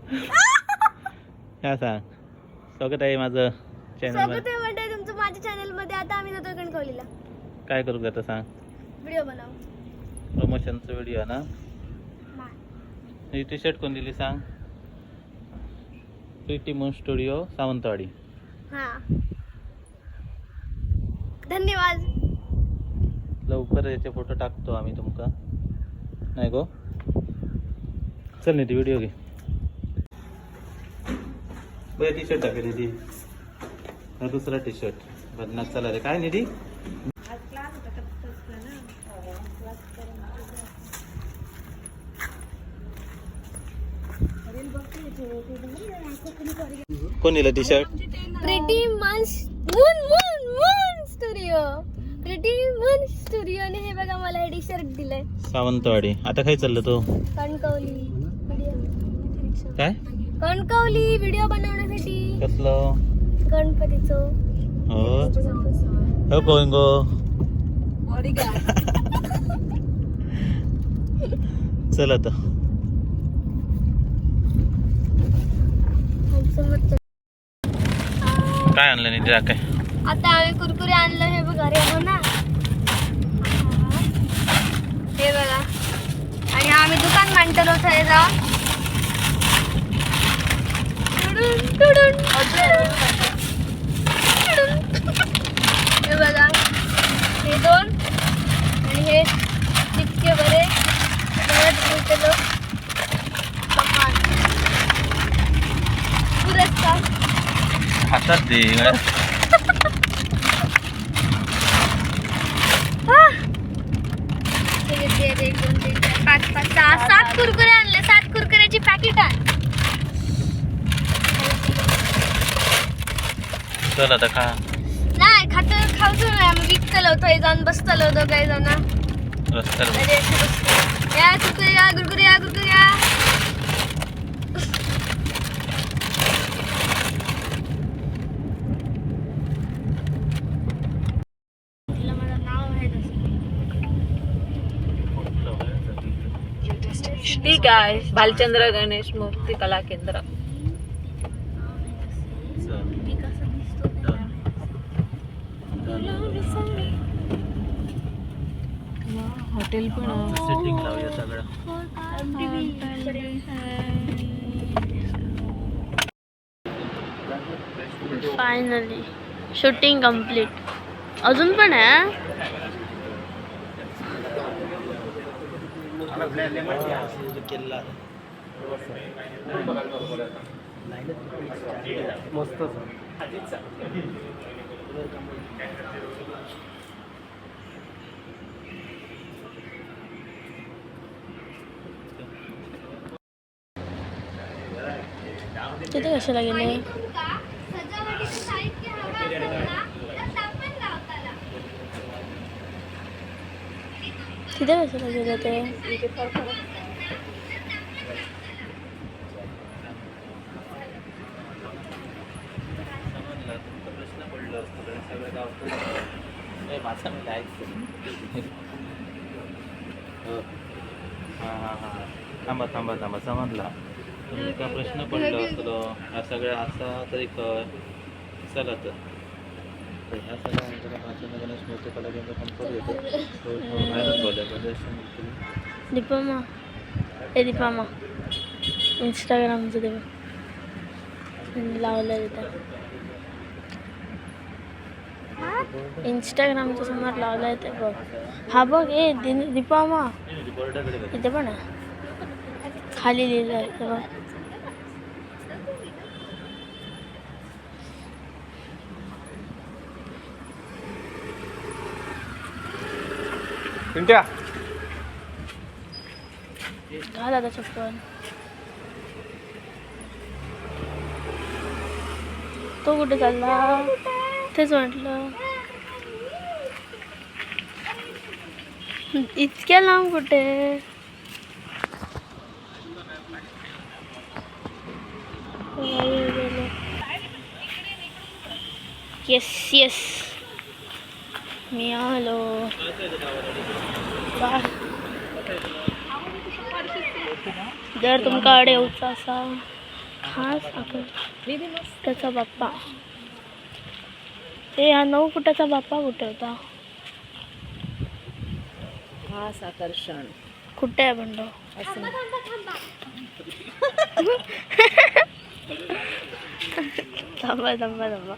काय सांग. स्वागत आहे माझं चॅनल. स्वागत आहे म्हणजे तुमचं माझ्या चॅनल मध्ये. आता आम्ही जातो कणकवलीला. काय करू आता सांग. व्हिडिओ बनव. प्रमोशनचा व्हिडिओ ना. ही टी शर्ट कोण दिली सांग. Pretty moon studio Sawantwadi. हा धन्यवाद. लवकर याचे फोटो टाकतो आम्ही तुमका. नाही गो चल नाही ती व्हिडिओ घे. बघ टी शर्ट टाकली ती. हा दुसरा टी शर्ट बदनात चला रे. काय नाही ती. कोण दिलं T shirt. Pretty moon studio. Pretty moon studio ने हे बघा मला टी शर्ट दिलंय. सावंतवाडी. आता काय चाललं तो. कणकवली काय कणकवली व्हिडिओ बनवण्यासाठी. कसलं गणपतीचं. हो हो गोइंग गो. चल आता. काय आणलं नाही त्या काय. आता आम्ही कुरकुरे आणलं. हे बघा रे हो ना. हे बघा. आणि आम्ही दुकान मांडलो होतं जाऊन. हे बघा हे दोन आणि हे तितके बरे पुरस्कार हातात दे. एक दोन तीन चार पाच पाच सहा सात कुरकुरे आणले. 7 कुरकुऱ्याची पॅकेट आहे. चल आता खा. नाही खाऊच नाही. आम्ही विकतलो होतो. जाऊन बसतलो होतो काही जण. रस्त्याला अरे असे बसतो. या कुरकुरे या कुरकुरे या कुरकुरे या. ठीक आहे. भालचंद्र गणेश मूर्ती कला केंद्र. हॉटेल पण सेटिंग लावूया सगळं. Finally shooting complete. अजून पण आहे. तिथे कशाला गेले. तिथे कशाला गेले ते. थांबा थांबा थांबा समजला. तुमचा प्रश्न पडला असलो हा सगळ्या असा तरी कर. चला तर ह्या सगळ्या भाषण गणेश मूर्ती कला केंद्र कंपोज येतो. दीपमा हे दीपामा इंस्टाग्रामचं ते लावलं तिथं. इंस्टाग्रामच्या समोर लावलंय ते बघ. हा बघ हे दीपामा इथे पण आहे. खाली लिहिलं आहे ते बघ. घाल आता चप्पल. तो कुठे चालला तेच म्हटलं. इतक्या लांब कुठे. येस येस मी आलो. जर तुमच्याकडे येऊचा असा हा साखर त्याचा बाप्पा. हे हा 9 फुटाचा बाप्पा कुठे होता? खास आकर्षण कुठे आहे बंडो? असं थांबा थांबा थांबा.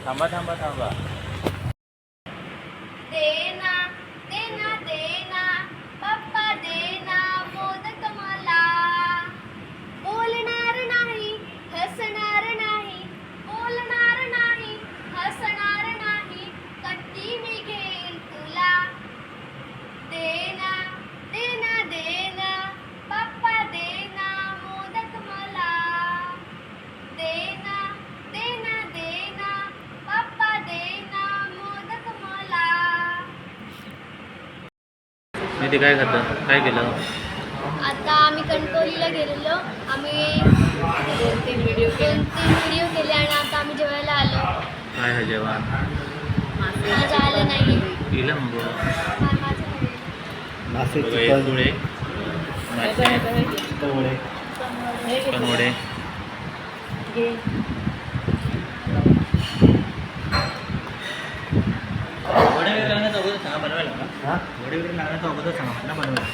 थांबा थांबा थांबा. देना देना देना पप्पा देना मोदक मला. बोलणार नाही हसणार नाही, बोलणार नाही हसणार नाही, कट्टी मी घेईल तुला. देना देना देना पप्पा देना मोदक मला. देना देना देना पप्पा देना मोदक मला. मी ते काय खातं काय केलं? आता आम्ही कणकवलीला गेलेलो. आम्ही 2-3 व्हिडिओ केले आणि आता आम्ही जेवायला आलो. काय आहे जेवण? माझं आलं नाही. केलं मग माझं तुळे मासे कनवडे. वडे वगैरे लागण्याचं अगोदर सांगा बनवायला का? वडे वगैरे लागण्याचं अगोदर सांगा म्हटलं बनवायला.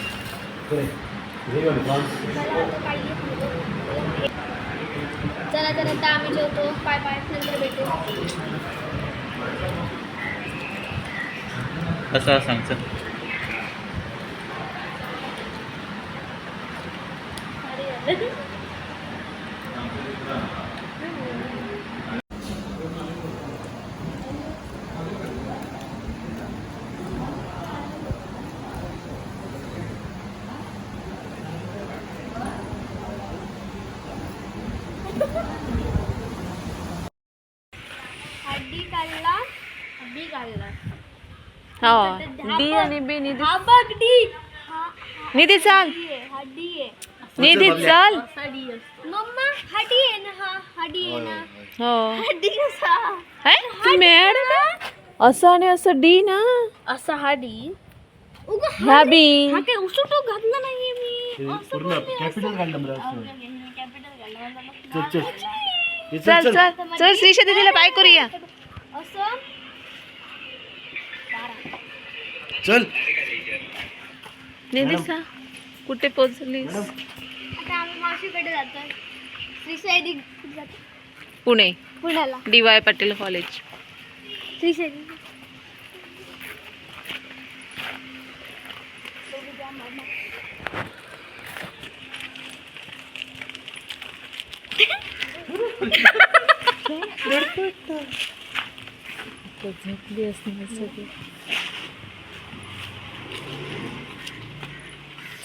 चला तर आता आम्ही जेवतो. पाय पाय नंतर भेटू. कसं सांगचं? हड्डी काढला, हड्डी काढला. हो डी आणि बी निधी. हा बघ डी. निधी चाल. हड्डी आहे. निधी चाल. मम्मा हड्डी आहे ना. हा हड्डी आहे ना. हो हड्डी कसा? तू मॅडम असं आणि असं डी ना. असा हड्डी. ह्या बी. हा काय उसुटो घातला नाहीये मी. पूर्ण कॅपिटल काढलं मला चल चल चल श्रीशा दीदीला बाय करूया. असं चल. निधी सा कुठे पोहोचलीस? आता आम्ही मावशीकडे जातोय. श्रीशैली जातो पुणे पुण्याला. DY Patil college. श्रीशैली झोपली असणार सगळी.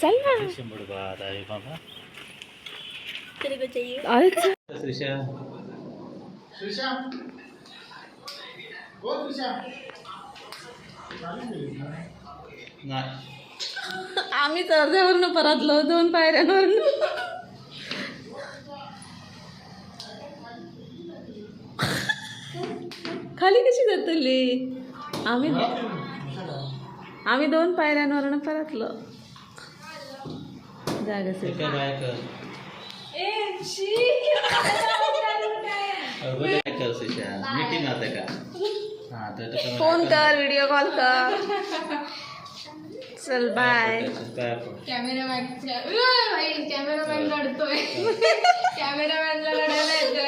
चल ना. शंभर बात आहे बाबा. तेरे को चाहिए. अरे चल. श्रीशा नाही आम्ही अर्ध्यावरनं परतलो 2 पायऱ्यांवरनं. खाली कशी जातली? आम्ही 2 पायऱ्यांवरनं परतलो. जागा एका बाया कर. काय कर श्रीशा? मीटिंग आता का? हां तर फोन कर, व्हिडिओ कॉल कर. चल बाय. कॅमेरामॅन लढतोय. कॅमेरामॅनला लढायला येतोय.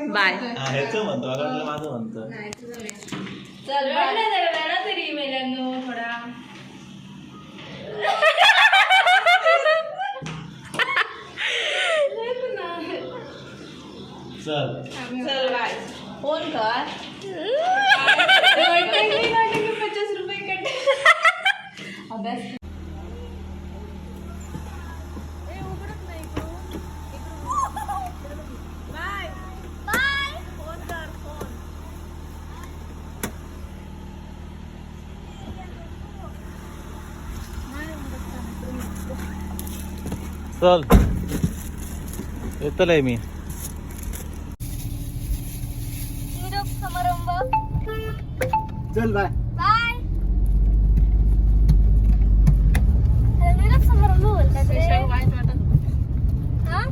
बाय. ह्याचं म्हणतो अगं माझं म्हणतो. चल लढा तरी मेल्यांनो थोडा. चल चल बाय. फोन कर. 50 रुपये कट. अभ्यास. चल येतलंय मी. निरोप समारंभ. चल बाय. बाय. निरोप समारंभ बोलतात रे. हा?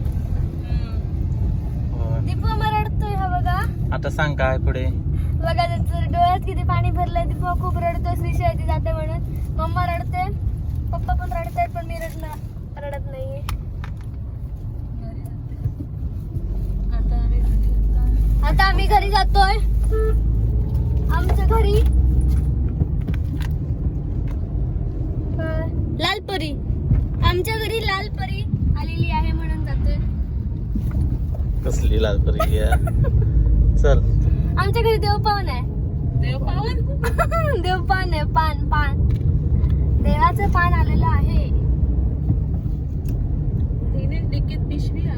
दीपू आम्हाला रडतोय हा बघा. आता सांग काय पुढे. बघा त्याचं डोळ्यात किती पाणी भरलंय. दीपू खूप रडतोय श्रीशा ती जाते म्हणून. मम्मा रडते, पप्पा पण रडताय, पण मी रडत नाहीये. आता आम्ही घरी जातोय. आमच्या घरी लालपरी, आमच्या घरी लालपरी आलेली आहे म्हणून जातोय. कसली लालपरी आहे? चल. आमच्या घरी देवपावन आहे. देवपान आहे. पान देवाचं पान आलेलं आहे. डिक्कीत पिशवी आहे.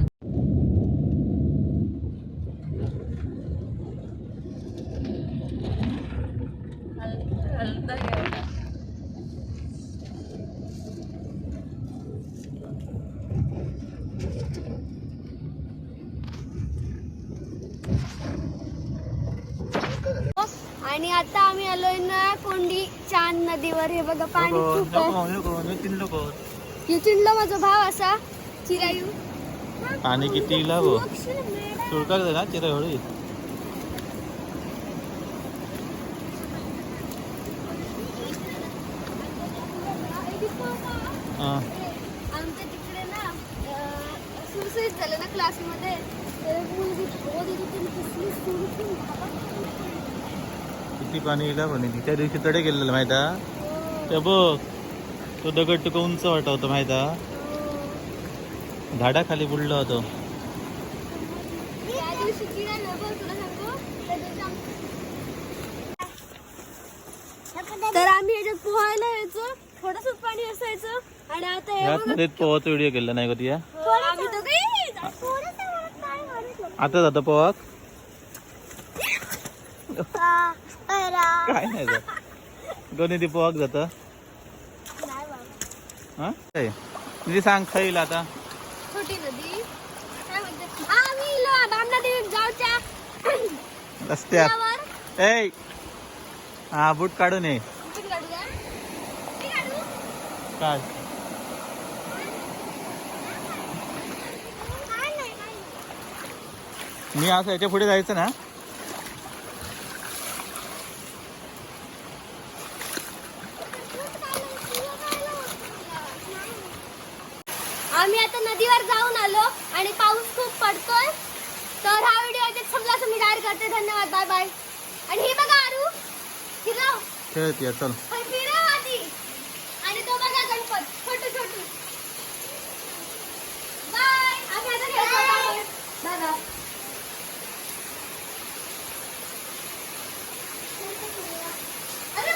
आणि आता आम्ही आलोय ना कोंडी चांद नदीवर. हे बघा पाणी खूप आहे. हे चिडलं माझा भाव असा चिरायू. पाणी किती लागो तुळका ना चिरायवळी. आमच्या तिकडे ना सुसाईड झालं ना क्लासमध्ये. तर मुलगी शोध येत होती, कसली सुरक्षित किती पाणी येईल म्हणे. त्या दिवशी तडे गेलेलं माहिती ते बघ. तो दगड तुका उंच वाटत होता माहिती. झाडाखाली बुडलो होतो. त्या दिवशी चिरायला बघ तुला सांगतो. त्या दिवशी तर आम्ही याच्यात पोहायला यायचो. थोडंसंच पाणी असायचं. आणि आता हे बघा. मध्ये पोहाचा व्हिडिओ केला नाही कधी. आम्ही तर काही आता जातो पोहाक. काय नाही जात. कोणी ती पोहाक जात. हा तुझी सांग खाईल आता. छोटी नदी काय म्हणते. आम्ही बामना देवी गावच्या रस्त्यात. ए हा बूट काढून ये. कुठून काढू द्या? किती काढू? काय मी असं याच्या पुढे जायचं ना. आम्ही आता नदीवर जाऊन आलो आणि पाऊस खूप पडतोय. तर हा व्हिडिओ याच्यात संपला असं मी जाहीर करते. धन्यवाद. Bye bye. आणि हे बघा आरू फिरव. खेळत या चल. फिरव आधी. आणि तो बघा गणपत छोटू छोटू. बाय. आम्ही आता खेळतो. Bye bye. अरे